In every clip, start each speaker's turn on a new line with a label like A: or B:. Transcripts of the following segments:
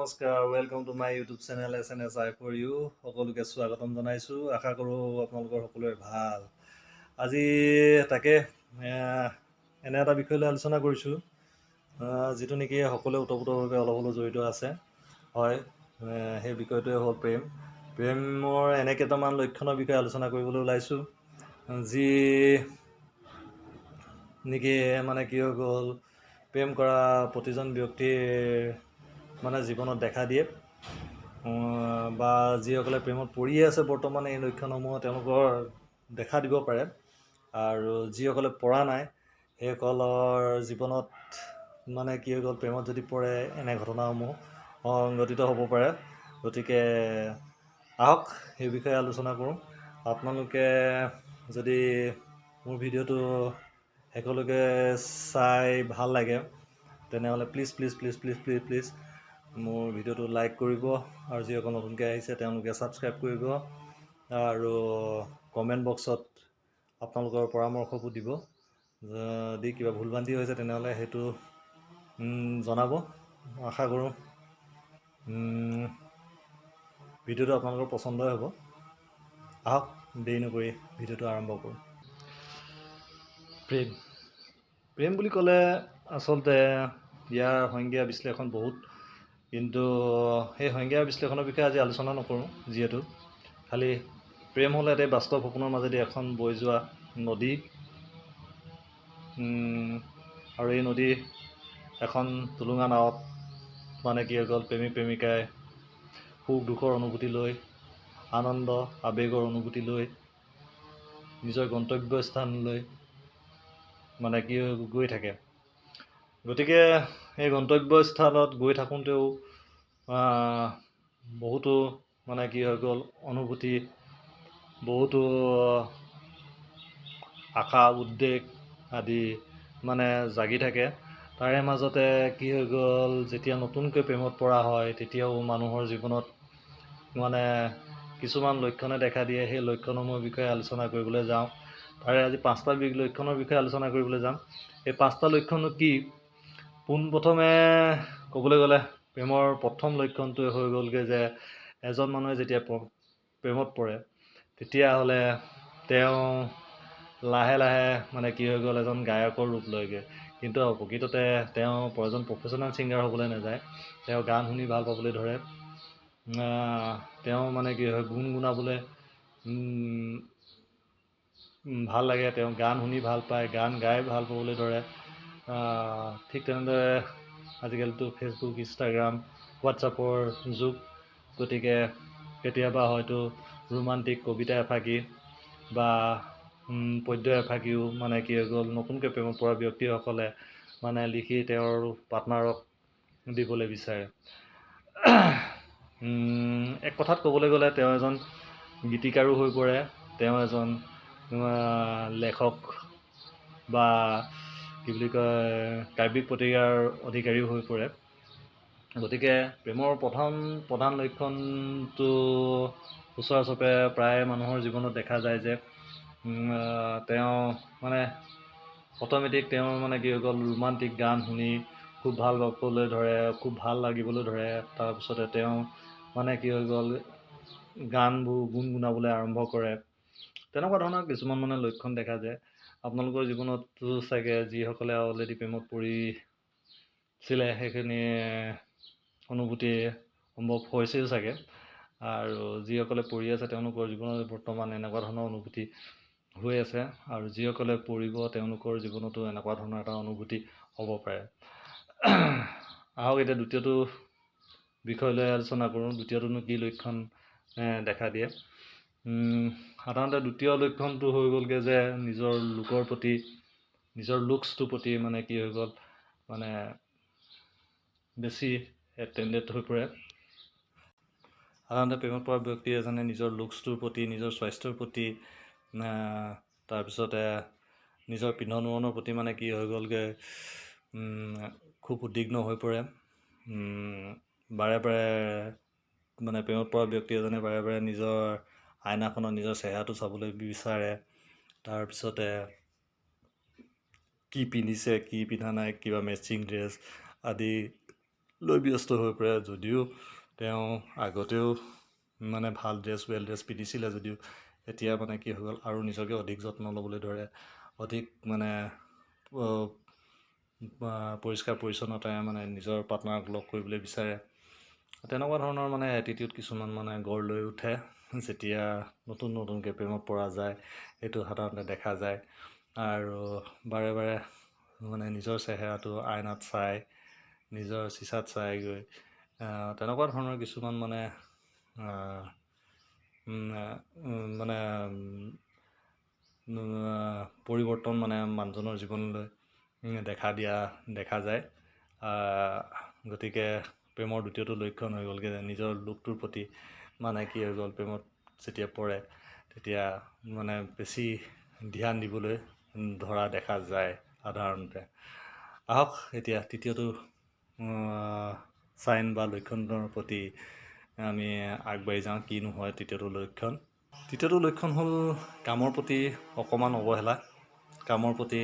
A: নমস্কাৰ welcome to my YouTube channel SNS I for you সকলোকে স্বাগতম জনাইছোঁ আশা কৰোঁ আপোনালোকৰ সকলোৰে ভাল আজি তাকে এনে এটা বিষয় লৈ আলোচনা কৰিছোঁ যিটো নেকি সকলোৱে ওতপ্ৰোতভাৱে অলপ হ'লেও জড়িত আছে হয় সেই বিষয়টোৱে হ'ল প্ৰেমৰ এনে কেইটামান লক্ষণৰ বিষয়ে আলোচনা কৰিবলৈ ওলাইছোঁ যি নেকি মানে কি হৈ গ'ল প্ৰেম কৰা প্ৰতিজন ব্যক্তিৰ মানে জীৱনত দেখা দিয়ে বা যিসকলে প্ৰেমত পৰিয়ে আছে বৰ্তমান এই লক্ষণসমূহ তেওঁলোকৰ দেখা দিব পাৰে আৰু যিসকলে পৰা নাই সেইসকলৰ জীৱনত মানে কি হৈ গ'ল প্ৰেমত যদি পৰে এনে ঘটনাসমূহ সংঘটিত হ'ব পাৰে গতিকে আহক সেই বিষয়ে আলোচনা কৰোঁ আপোনালোকে যদি মোৰ ভিডিঅ'টো শেষলৈকে চাই ভাল লাগে তেনেহ'লে প্লিজ মোৰ ভিডিঅ'টো লাইক কৰিব আৰু যিসকল নতুনকৈ আহিছে তেওঁলোকে ছাবস্ক্ৰাইব কৰিব আৰু কমেণ্ট বক্সত আপোনালোকৰ পৰামৰ্শবোৰ দিব যদি কিবা ভুলভ্ৰান্তি হৈছে তেনেহ'লে সেইটো জনাব আশা কৰোঁ ভিডিঅ'টো আপোনালোকৰ পচন্দই হ'ব আহক দেৰি নকৰি ভিডিঅ'টো আৰম্ভ কৰোঁ প্ৰেম বুলি ক'লে আচলতে ইয়াৰ সংজ্ঞা বিশ্লেষণ বহুত কিন্তু সেই সংজ্ঞা বিশ্লেষণৰ বিষয়ে আজি আলোচনা নকৰোঁ যিহেতু খালি প্ৰেম হ'লে এটাই বাস্তৱ সপোনৰ মাজেদি এখন বৈ যোৱা নদী আৰু এই নদী এখন টুলুঙা নাৱত মানে কি হৈ গ'ল প্ৰেমিক প্ৰেমিকাই সুখ দুখৰ অনুভূতি লৈ আনন্দ আৱেগৰ অনুভূতি লৈ নিজৰ গন্তব্যস্থানলৈ মানে কি গৈ থাকে গতিকে এই গন্তব্যস্থানত গৈ থাকোঁতেও বহুতো মানে কি হৈ গ'ল অনুভূতি বহুতো আশা উদ্বেগ আদি মানে জাগি থাকে তাৰে মাজতে কি হৈ গ'ল যেতিয়া নতুনকৈ প্ৰেমত পৰা হয় তেতিয়াও মানুহৰ জীৱনত মানে কিছুমান লক্ষণে দেখা দিয়ে সেই লক্ষণসমূহৰ বিষয়ে আলোচনা কৰিবলৈ যাওঁ তাৰে আজি 5টা লক্ষণৰ বিষয়ে আলোচনা কৰিবলৈ যাম এই 5টা লক্ষণনো কি পোনপ্ৰথমে ক'বলৈ গ'লে প্ৰেমৰ প্ৰথম লক্ষণটোৱে হৈ গ'লগৈ যে এজন মানুহে যেতিয়া প্ৰেমত পৰে তেতিয়াহ'লে তেওঁ লাহে লাহে মানে কি হৈ গ'ল এজন গায়কৰ ৰূপ লয়গৈ কিন্তু প্ৰকৃততে তেওঁ এজন প্ৰফেশ্যনেল ছিংগাৰ হ'বলৈ নাযায় তেওঁ গান শুনি ভাল পাবলৈ ধৰে তেওঁ মানে কি হয় গুণগুণাবলৈ ভাল লাগে তেওঁ গান শুনি ভাল পায় গান গাই ভাল পাবলৈ ধৰে ঠিক তেনেদৰে আজিকালিতো ফেচবুক ইনষ্টাগ্ৰাম হোৱাটছআপৰ যুগ গতিকে কেতিয়াবা হয়তো ৰোমান্টিক কবিতা এফাকি বা পদ্য এফাকিও মানে কি হৈ গ'ল নতুনকৈ প্ৰেমত পৰা ব্যক্তিসকলে মানে লিখি তেওঁৰ পাৰ্টনাৰক দিবলৈ বিচাৰে এক কথাত ক'বলৈ গ'লে তেওঁ এজন গীতিকাৰো হৈ পৰে তেওঁ এজন লেখক বা কি বুলি কয় কাব্যিক প্ৰতিকাৰ অধিকাৰীও হৈ পৰে গতিকে প্ৰেমৰ প্ৰধান লক্ষণটো সচৰাচৰপে প্ৰায় মানুহৰ জীৱনত দেখা যায় যে তেওঁ মানে অট'মেটিক তেওঁৰ মানে কি হৈ গ'ল ৰোমান্টিক গান শুনি খুব ভাল পাবলৈ ধৰে খুব ভাল লাগিবলৈ ধৰে তাৰপিছতে তেওঁ মানে কি হৈ গ'ল গানবোৰ গুণগুণাবলৈ আৰম্ভ কৰে তেনেকুৱা ধৰণৰ কিছুমান মানে লক্ষণ দেখা যায় আপোনালোকৰ জীৱনতো চাগে যিসকলে অলৰেডি প্ৰেমত পৰিছিলে সেইখিনি অনুভূতি সম্ভৱ হৈছেও চাগে আৰু যিসকলে পৰি আছে তেওঁলোকৰ জীৱনত বৰ্তমান এনেকুৱা ধৰণৰ অনুভূতি হৈ আছে আৰু যিসকলে পৰিব তেওঁলোকৰ জীৱনতো এনেকুৱা ধৰণৰ এটা অনুভূতি হ'ব পাৰে আহক এতিয়া দ্বিতীয়টো বিষয় লৈ আলোচনা কৰোঁ দ্বিতীয়টোনো কি লক্ষণ দেখা দিয়ে সাধাৰণতে দ্বিতীয় লক্ষণটো হৈ গ'লগৈ যে নিজৰ লুকৰ প্ৰতি নিজৰ লুকছটোৰ প্ৰতি মানে কি হৈ গ'ল মানে বেছি এটেণ্ডেড হৈ পৰে সাধাৰণতে প্ৰেমত পৰা ব্যক্তি এজনে নিজৰ লুকছটোৰ প্ৰতি নিজৰ স্বাস্থ্যৰ প্ৰতি তাৰপিছতে নিজৰ পিন্ধন উৰণৰ প্ৰতি মানে কি হৈ গ'লগৈ খুব উদ্বিগ্ন হৈ পৰে বাৰে বাৰে মানে প্ৰেমত পৰা ব্যক্তি এজনে বাৰে বাৰে নিজৰ আইনাখনত নিজৰ চেহেৰাটো চাবলৈ বিচাৰে তাৰপিছতে কি পিন্ধিছে কি পিন্ধা নাই কিবা মেচিং ড্ৰেছ আদি লৈ ব্যস্ত হৈ পৰে। যদিও তেওঁ আগতেও মানে ভাল ড্ৰেছ ৱেল ড্ৰেছ পিন্ধিছিলে যদিও এতিয়া মানে কি হৈ গ'ল আৰু নিজকে অধিক যত্ন ল'বলৈ ধৰে, অধিক মানে পৰিষ্কাৰ পৰিচ্ছন্নতাৰে মানে নিজৰ পাৰ্টনাৰক লগ কৰিবলৈ বিচাৰে। তেনেকুৱা ধৰণৰ মানে এটিটিউড কিছুমান মানে গঢ় লৈ উঠে যেতিয়া নতুন নতুনকৈ প্ৰেমত পৰা যায়। সেইটো সাধাৰণতে দেখা যায়। আৰু বাৰে বাৰে মানে নিজৰ চেহেৰাটো আইনাত চাই, নিজৰ চিচাত চাই গৈ তেনেকুৱা ধৰণৰ কিছুমান মানে মানে পৰিৱৰ্তন মানে মানুহজনৰ জীৱনলৈ দেখা যায়। গতিকে প্ৰেমৰ দ্বিতীয়টো লক্ষণ হৈ গ'লগৈ যে নিজৰ লুকটোৰ প্ৰতি মানে কি হৈ গ'ল, প্ৰেমত যেতিয়া পৰে তেতিয়া মানে বেছি ধ্যান দিবলৈ ধৰা দেখা যায় সাধাৰণতে। আহক এতিয়া তৃতীয়টো চাইন বা লক্ষণৰ প্ৰতি আমি আগবাঢ়ি যাওঁ। কিনো হয় তৃতীয়টো লক্ষণ? তৃতীয়টো লক্ষণ হ'ল কামৰ প্ৰতি অকণমান অৱহেলা। কামৰ প্ৰতি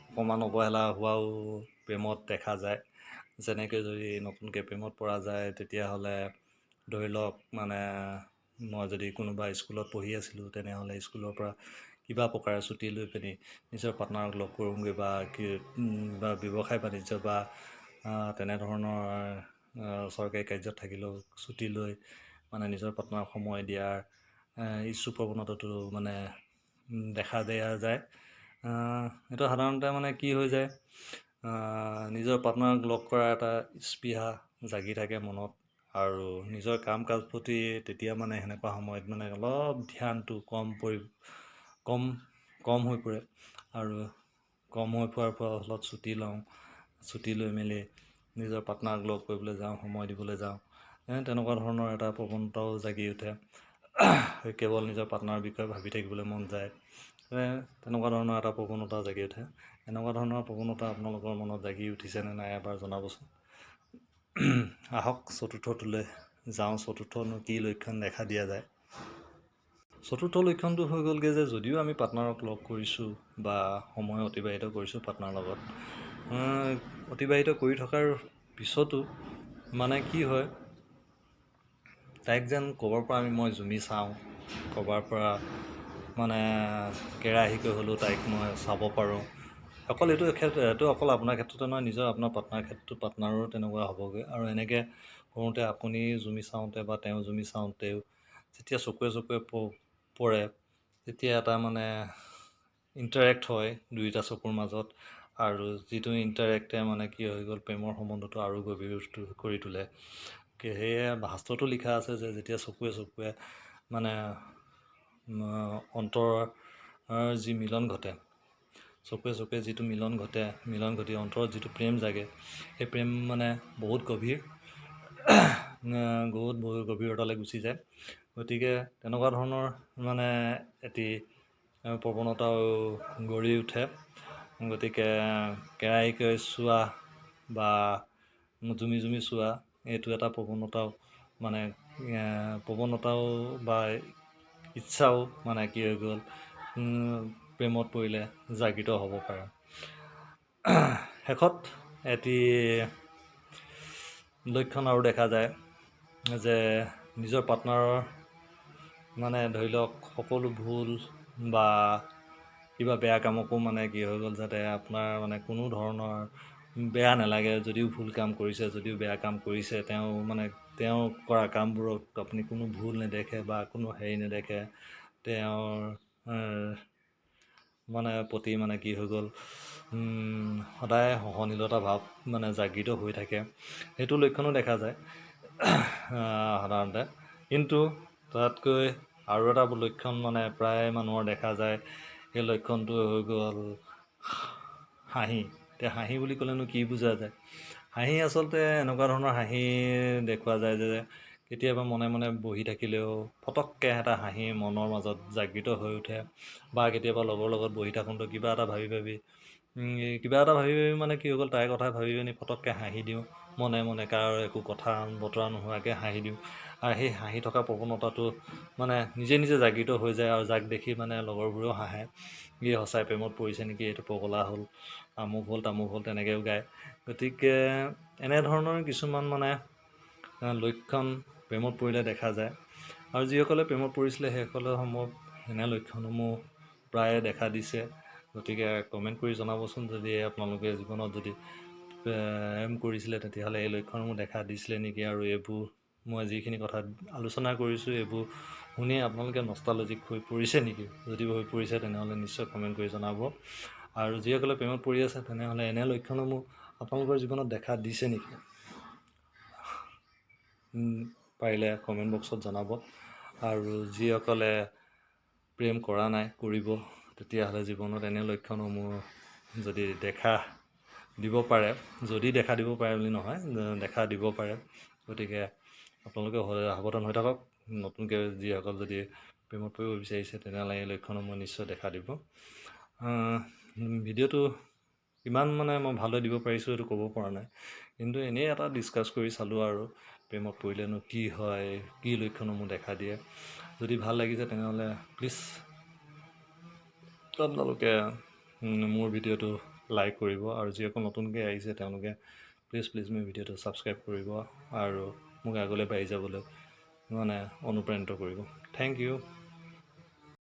A: অকণমান অৱহেলা হোৱাও প্ৰেমত দেখা যায়। যেনেকৈ যদি নতুনকৈ প্ৰেমত পৰা যায় তেতিয়াহ'লে ধৰি লওক মানে মই যদি কোনোবা স্কুলত পঢ়ি আছিলোঁ তেনেহ'লে স্কুলৰ পৰা কিবা প্ৰকাৰে ছুটি লৈ পিনি নিজৰ পাৰ্টনাৰক লগ কৰোঁগৈ বা ব্যৱসায় বাণিজ্য বা তেনেধৰণৰ চৰকাৰী কাৰ্যত থাকিলেও ছুটি লৈ মানে নিজৰ পাৰ্টনাৰক সময় দিয়াৰ ইচ্ছু প্ৰৱণতাটো মানে দেখা দিয়া যায়। এইটো সাধাৰণতে মানে কি হৈ যায়, নিজৰ পাৰ্টনাৰক লগ কৰাৰ এটা স্পৃহা জাগি থাকে মনত, আৰু নিজৰ কাম কাজ প্ৰতি তেতিয়া মানে সেনেকুৱা সময়ত মানে অলপ ধ্যানটো কম হৈ পৰে। আৰু কম হৈ পৰাৰ ফলত ছুটি লওঁ, ছুটি লৈ মেলি নিজৰ পাৰ্টনাৰক লগ কৰিবলৈ যাওঁ, সময় দিবলৈ যাওঁ। তেনেকুৱা ধৰণৰ এটা প্ৰৱণতাও জাগি উঠে। কেৱল নিজৰ পাৰ্টনাৰৰ বিষয়ে ভাবি থাকিবলৈ মন যায়। তেনেকুৱা ধৰণৰ এটা প্ৰৱণতা জাগি উঠে। এনেকুৱা ধৰণৰ প্ৰৱণতা আপোনালোকৰ মনত জাগি উঠিছেনে নাই এবাৰ জনাবচোন। আহক চতুৰ্থটোলৈ যাওঁ। চতুৰ্থনো কি লক্ষণ দেখা দিয়া যায়? চতুৰ্থ লক্ষণটো হৈ গ'লগৈ যে যদিও আমি পাৰ্টনাৰক লগ কৰিছোঁ বা সময় অতিবাহিত কৰিছোঁ পাৰ্টনাৰৰ লগত, অতিবাহিত কৰি থকাৰ পিছতো মানে কি হয়, তাইক যেন ক'ৰবাৰ পৰা মই জুমি চাওঁ, ক'ৰবাৰ পৰা মানে কেৰাহীকৈ হ'লেও তাইক মই চাব পাৰোঁ। অকল এইটো অকল আপোনাৰ ক্ষেত্ৰতে নহয়, নিজৰ আপোনাৰ পাৰ্টনাৰো তেনেকুৱা হ'বগৈ। আৰু এনেকৈ কৰোঁতে আপুনি জুমি চাওঁতে বা তেওঁ জুমি চাওঁতেও যেতিয়া চকুৱে চকুৱে পৰে তেতিয়া এটা মানে ইণ্টাৰেক্ট হয় দুয়োটা চকুৰ মাজত। আৰু যিটো ইণ্টাৰেক্টে মানে কি হৈ গ'ল, প্ৰেমৰ সম্বন্ধটো আৰু গভীৰ কৰি তোলে। সেয়ে শাস্ত্ৰতো লিখা আছে যে যেতিয়া চকুৱে চকুৱে মানে অন্তৰৰ যি মিলন ঘটে, চকুৱে চকুৱে যিটো মিলন ঘটি অন্তৰত যিটো প্ৰেম জাগে, সেই প্ৰেম মানে বহুত গভীৰতালৈ গুচি যায়। গতিকে তেনেকুৱা ধৰণৰ মানে এটি প্ৰৱণতাও গঢ়ি উঠে। গতিকে কেৰাহীকৈ চোৱা বা জুমি জুমি চোৱা এইটো এটা প্ৰৱণতাও বা ইচ্ছাও মানে কি হৈ গ'ল, প্ৰেমত পৰিলে জাগৃত হ'ব পাৰে। শেষত এটি লক্ষণ আৰু দেখা যায় যে নিজৰ পাৰ্টনাৰৰ মানে ধৰি লওক সকলো ভুল বা কিবা বেয়া কামকো মানে কি হৈ গ'ল, যাতে আপোনাৰ মানে কোনো ধৰণৰ বেয়া নালাগে। যদিও ভুল কাম কৰিছে, যদিও বেয়া কাম কৰিছে, তেওঁ কৰা কামবোৰত আপুনি কোনো ভুল নেদেখে বা কোনো হেৰি নেদেখে। তেওঁৰ মানে প্ৰতি মানে কি হৈ গ'ল, সদায় সহনশীলতা ভাৱ মানে জাগৃত হৈ থাকে। সেইটো লক্ষণো দেখা যায় সাধাৰণতে। কিন্তু তাতকৈ আৰু এটা লক্ষণ মানে প্ৰায় মানুহৰ দেখা যায়। সেই লক্ষণটো হৈ গ'ল হাঁহি। এতিয়া হাঁহি বুলি ক'লেনো কি বুজা যায়? হাঁহি আচলতে এনেকুৱা ধৰণৰ হাঁহি দেখুওৱা যায় যে কেতিয়াবা মনে মনে বহি থাকিলেও ফটককৈ এটা হাঁহি মনৰ মাজত জাগৃত হৈ উঠে। বা কেতিয়াবা লগৰ লগত বহি থাকোঁতে কিবা এটা ভাবি মানে কি হৈ গ'ল, তাইৰ কথা ভাবি পিনি ফটককৈ হাঁহি দিওঁ। মনে মনে কাৰো একো কথা বতৰা নোহোৱাকৈ হাঁহি দিওঁ আৰু সেই হাঁহি থকা প্ৰৱণতাটো মানে নিজে নিজে জাগৃত হৈ যায় আৰু যাক দেখি মানে লগৰবোৰেও হাঁহে ই সঁচাই প্ৰেমত পৰিছে নেকি, এইটো পগলা হ'ল, আমুক হ'ল তামুক হ'ল, তেনেকৈও গায়। গতিকে এনেধৰণৰ কিছুমান মানে লক্ষণ প্ৰেমত পৰিলে দেখা যায় আৰু যিসকলে প্ৰেমত পৰিছিলে সেইসকলে সমূহ এনে লক্ষণসমূহ প্ৰায়ে দেখা দিছে। গতিকে কমেণ্ট কৰি জনাবচোন যদি আপোনালোকে জীৱনত যদি প্ৰেম কৰিছিলে তেতিয়াহ'লে এই লক্ষণসমূহ দেখা দিছিলে নেকি, আৰু এইবোৰ মই যিখিনি কথা আলোচনা কৰিছোঁ এইবোৰ শুনি আপোনালোকে নষ্টালজিক হৈ পৰিছে নেকি? যদি হৈ পৰিছে তেনেহ'লে নিশ্চয় কমেণ্ট কৰি জনাব। আৰু যিসকলে প্ৰেমত পৰি আছে তেনেহ'লে এনে লক্ষণসমূহ আপোনালোকৰ জীৱনত দেখা দিছে নেকি? পাৰিলে কমেণ্ট বক্সত জনাব। আৰু যিসকলে প্ৰেম কৰা নাই কৰিব, তেতিয়াহ'লে জীৱনত এনে লক্ষণসমূহ যদি দেখা দিব পাৰে, যদি দেখা দিব পাৰে বুলি নহয়, দেখা দিব পাৰে। গতিকে আপোনালোকে সাৱধান হৈ থাকক। নতুনকৈ যিসকল যদি প্ৰেমত পৰিব বিচাৰিছে তেনেহ'লে এই লক্ষণসমূহ নিশ্চয় দেখা দিব। ভিডিঅ'টো কিমান মানে মই ভালদৰে দিব পাৰিছোঁ এইটো ক'ব পৰা নাই, কিন্তু এনেই এটা ডিছকাছ কৰি চালোঁ আৰু প্ৰেমত পৰিলেনো কি হয়, কি লক্ষণসমূহ দেখা দিয়ে। যদি ভাল লাগিছে তেনেহ'লে প্লিজ আপোনালোকে মোৰ ভিডিঅ'টো লাইক কৰিব, আৰু যিসকল নতুনকৈ আহিছে তেওঁলোকে প্লিজ মোৰ ভিডিঅ'টো ছাবস্ক্ৰাইব কৰিব আৰু মোক আগলৈ বাঢ়ি যাবলৈ মানে অনুপ্ৰাণিত কৰিব। Thank U.